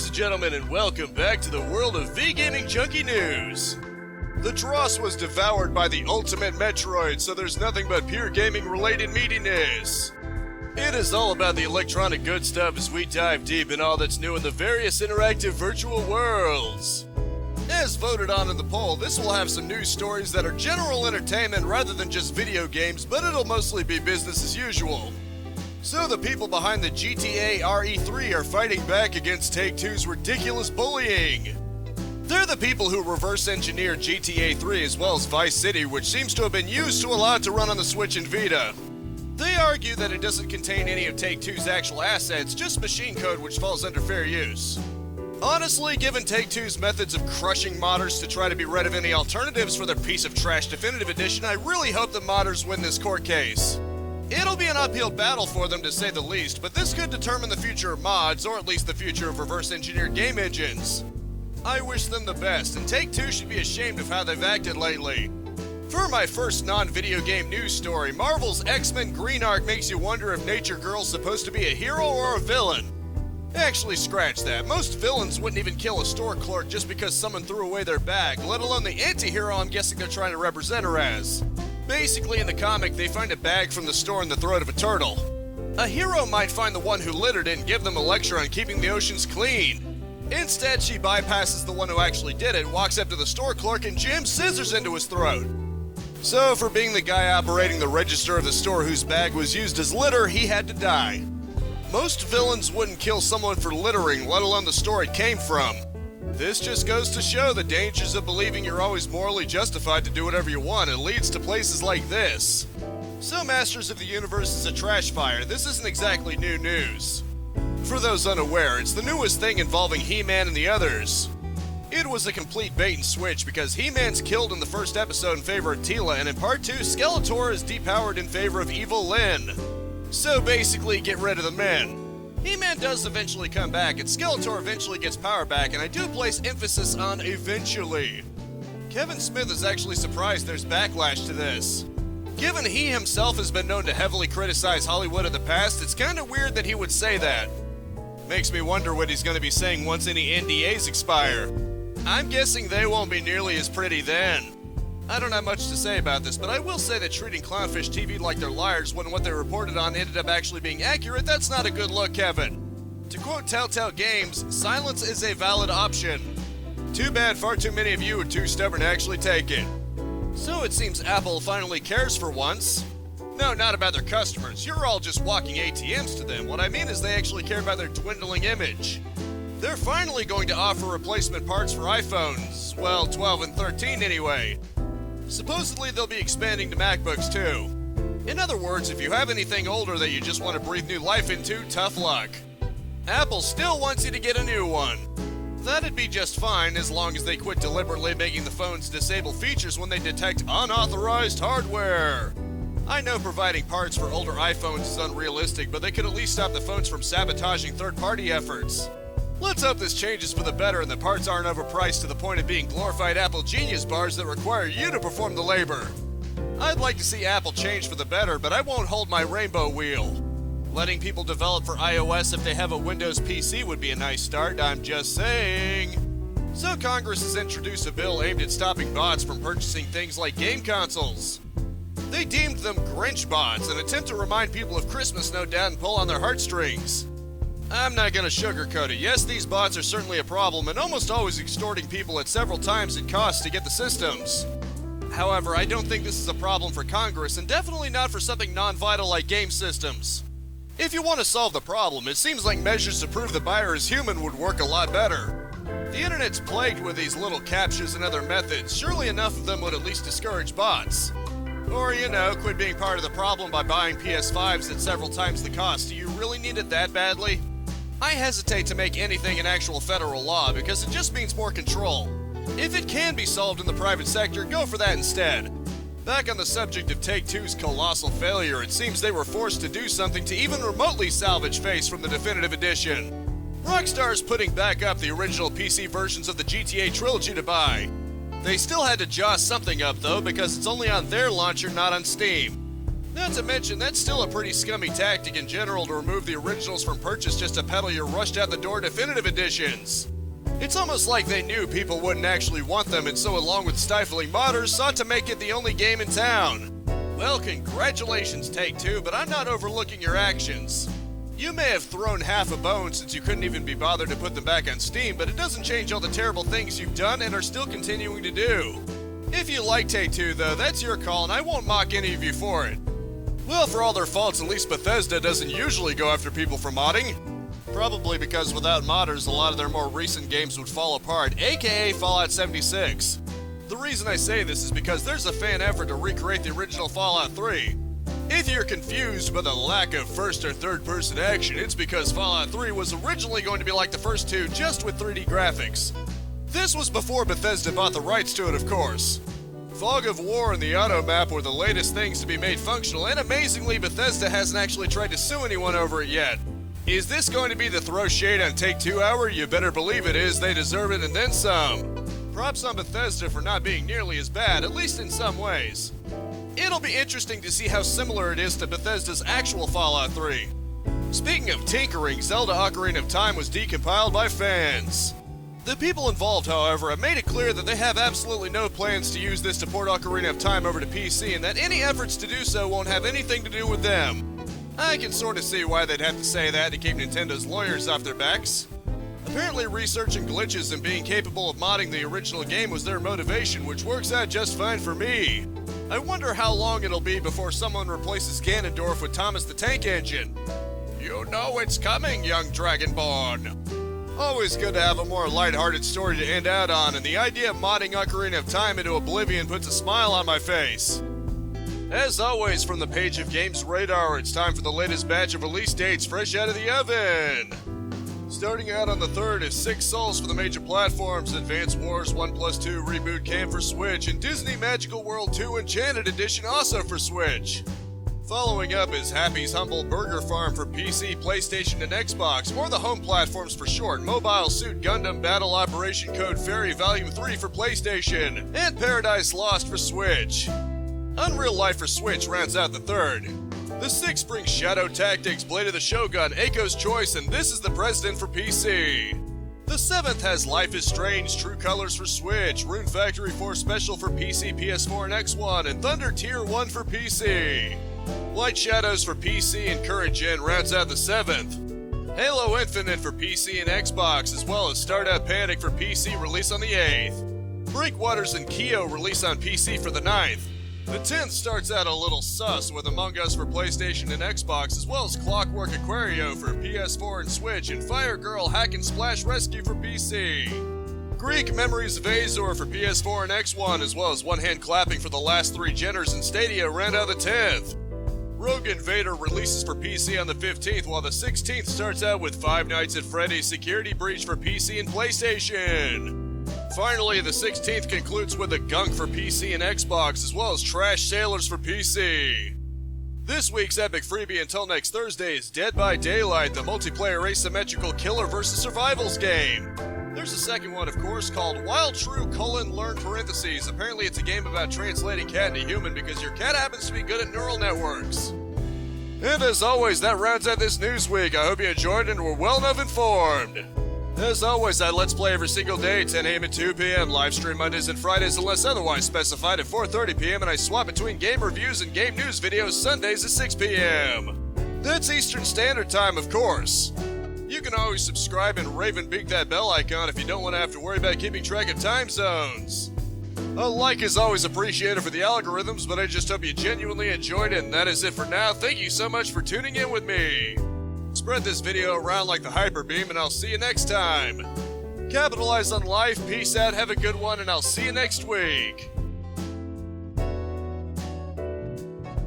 and gentlemen, and welcome back to the world of V-Gaming Junkie News. The Dross was devoured by the ultimate Metroid, so there's nothing but pure gaming-related meatiness. It is all about the electronic good stuff as we dive deep in all that's new in the various interactive virtual worlds. As voted on in the poll, this will have some news stories that are general entertainment rather than just video games, but it'll mostly be business as usual. So the people behind the GTA RE3 are fighting back against Take-Two's ridiculous bullying. They're the people who reverse engineered GTA 3 as well as Vice City, which seems to have been used to allow it to run on the Switch and Vita. They argue that it doesn't contain any of Take-Two's actual assets, just machine code which falls under fair use. Honestly, given Take-Two's methods of crushing modders to try to be rid of any alternatives for their piece of trash Definitive Edition, I really hope the modders win this court case. It'll be an uphill battle for them to say the least, but this could determine the future of mods, or at least the future of reverse-engineered game engines. I wish them the best, and Take-Two should be ashamed of how they've acted lately. For my first non-video game news story, Marvel's X-Men Green Arc makes you wonder if Nature Girl's supposed to be a hero or a villain. Actually, scratch that. Most villains wouldn't even kill a store clerk just because someone threw away their bag, let alone the anti-hero I'm guessing they're trying to represent her as. Basically, in the comic, they find a bag from the store in the throat of a turtle. A hero might find the one who littered it and give them a lecture on keeping the oceans clean. Instead, she bypasses the one who actually did it, walks up to the store clerk, and jams scissors into his throat. So, for being the guy operating the register of the store whose bag was used as litter, he had to die. Most villains wouldn't kill someone for littering, let alone the store it came from. This just goes to show the dangers of believing you're always morally justified to do whatever you want. It leads to places like this. So Masters of the Universe is a trash fire. This isn't exactly new news. For those unaware, it's the newest thing involving He-Man and the others. It was a complete bait and switch because He-Man's killed in the first episode in favor of Teela, and in part 2, Skeletor is depowered in favor of Evil Lyn. So basically, get rid of the men. He-Man does eventually come back, and Skeletor eventually gets power back, and I do place emphasis on eventually. Kevin Smith is actually surprised there's backlash to this. Given he himself has been known to heavily criticize Hollywood in the past, it's kinda weird that he would say that. Makes me wonder what he's gonna be saying once any NDAs expire. I'm guessing they won't be nearly as pretty then. I don't have much to say about this, but I will say that treating Clownfish TV like they're liars when what they reported on ended up actually being accurate, that's not a good look, Kevin. To quote Telltale Games, silence is a valid option. Too bad far too many of you are too stubborn to actually take it. So it seems Apple finally cares for once. No, not about their customers. You're all just walking ATMs to them. What I mean is they actually care about their dwindling image. They're finally going to offer replacement parts for iPhones. Well, 12 and 13 anyway. Supposedly they'll be expanding to MacBooks too. In other words, if you have anything older that you just want to breathe new life into, tough luck. Apple still wants you to get a new one. That'd be just fine as long as they quit deliberately making the phones disable features when they detect unauthorized hardware. I know providing parts for older iPhones is unrealistic, but they could at least stop the phones from sabotaging third-party efforts. Let's hope this changes for the better and the parts aren't overpriced to the point of being glorified Apple Genius bars that require you to perform the labor. I'd like to see Apple change for the better, but I won't hold my rainbow wheel. Letting people develop for iOS if they have a Windows PC would be a nice start, I'm just saying. So Congress has introduced a bill aimed at stopping bots from purchasing things like game consoles. They deemed them Grinch bots, an attempt to remind people of Christmas, no doubt, and pull on their heartstrings. I'm not gonna sugarcoat it. Yes, these bots are certainly a problem and almost always extorting people at several times in cost to get the systems. However, I don't think this is a problem for Congress and definitely not for something non-vital like game systems. If you want to solve the problem, it seems like measures to prove the buyer is human would work a lot better. The internet's plagued with these little captchas and other methods. Surely enough of them would at least discourage bots. Or, quit being part of the problem by buying PS5s at several times the cost. Do you really need it that badly? I hesitate to make anything an actual federal law because it just means more control. If it can be solved in the private sector, go for that instead. Back on the subject of Take-Two's colossal failure, it seems they were forced to do something to even remotely salvage face from the Definitive Edition. Rockstar's putting back up the original PC versions of the GTA trilogy to buy. They still had to jaw something up though because it's only on their launcher, not on Steam. Not to mention, that's still a pretty scummy tactic in general to remove the originals from purchase just to peddle your rushed-out-the-door definitive editions. It's almost like they knew people wouldn't actually want them, and so along with stifling modders, sought to make it the only game in town. Well, congratulations, Take-Two, but I'm not overlooking your actions. You may have thrown half a bone since you couldn't even be bothered to put them back on Steam, but it doesn't change all the terrible things you've done and are still continuing to do. If you like Take-Two, though, that's your call, and I won't mock any of you for it. Well, for all their faults, at least Bethesda doesn't usually go after people for modding. Probably because without modders, a lot of their more recent games would fall apart, aka Fallout 76. The reason I say this is because there's a fan effort to recreate the original Fallout 3. If you're confused by the lack of first or third person action, it's because Fallout 3 was originally going to be like the first two, just with 3D graphics. This was before Bethesda bought the rights to it, of course. Fog of War and the auto map were the latest things to be made functional, and amazingly, Bethesda hasn't actually tried to sue anyone over it yet. Is this going to be the throw shade on Take-Two hour? You better believe it is. They deserve it and then some. Props on Bethesda for not being nearly as bad, at least in some ways. It'll be interesting to see how similar it is to Bethesda's actual Fallout 3. Speaking of tinkering, Zelda Ocarina of Time was decompiled by fans. The people involved, however, have made it clear that they have absolutely no plans to use this to port Ocarina of Time over to PC, and that any efforts to do so won't have anything to do with them. I can sort of see why they'd have to say that to keep Nintendo's lawyers off their backs. Apparently researching glitches and being capable of modding the original game was their motivation, which works out just fine for me. I wonder how long it'll be before someone replaces Ganondorf with Thomas the Tank Engine. You know it's coming, young Dragonborn. Always good to have a more lighthearted story to end out on, and the idea of modding Ocarina of Time into oblivion puts a smile on my face. As always, from the page of Games Radar, it's time for the latest batch of release dates fresh out of the oven. Starting out on the 3rd is Six Souls for the major platforms, Advance Wars 1+2 Reboot Camp for Switch, and Disney Magical World 2 Enchanted Edition also for Switch. Following up is Happy's Humble Burger Farm for PC, PlayStation, and Xbox, or the home platforms for short, Mobile Suit Gundam Battle Operation Code Fairy Volume 3 for PlayStation, and Paradise Lost for Switch. Unreal Life for Switch rounds out the 3rd. The 6th brings Shadow Tactics, Blade of the Shogun, Aiko's Choice, and This is the President for PC. The 7th has Life is Strange, True Colors for Switch, Rune Factory 4 Special for PC, PS4, and X1, and Thunder Tier 1 for PC. Light Shadows for PC and current gen rounds out the 7th. Halo Infinite for PC and Xbox, as well as Startup Panic for PC release on the 8th. Breakwaters and Kyo release on PC for the 9th. The 10th starts out a little sus with Among Us for PlayStation and Xbox, as well as Clockwork Aquario for PS4 and Switch, and Fire Girl Hack and Splash Rescue for PC. Greek Memories of Azor for PS4 and X1, as well as One Hand Clapping for the last 3 geners and Stadia round out the 10th. Rogue Invader releases for PC on the 15th, while the 16th starts out with Five Nights at Freddy's Security Breach for PC and PlayStation. Finally, the 16th concludes with a Gunk for PC and Xbox, as well as Trash Sailors for PC. This week's epic freebie until next Thursday is Dead by Daylight, the multiplayer asymmetrical killer versus survivals game. There's a second one, of course, called Wild True: Learn parentheses. Apparently it's a game about translating cat into human because your cat happens to be good at neural networks. And as always, that rounds out this news week. I hope you enjoyed and were well enough informed. As always, I Let's Play every single day, 10 a.m. and 2 p.m, live stream Mondays and Fridays unless otherwise specified at 4:30 p.m, and I swap between game reviews and game news videos Sundays at 6 p.m. That's Eastern Standard Time, of course. You can always subscribe and rave and beak that bell icon if you don't want to have to worry about keeping track of time zones. A like is always appreciated for the algorithms, but I just hope you genuinely enjoyed it, and that is it for now. Thank you so much for tuning in with me. Spread this video around like the hyper beam, and I'll see you next time. Capitalize on life, peace out, have a good one, and I'll see you next week.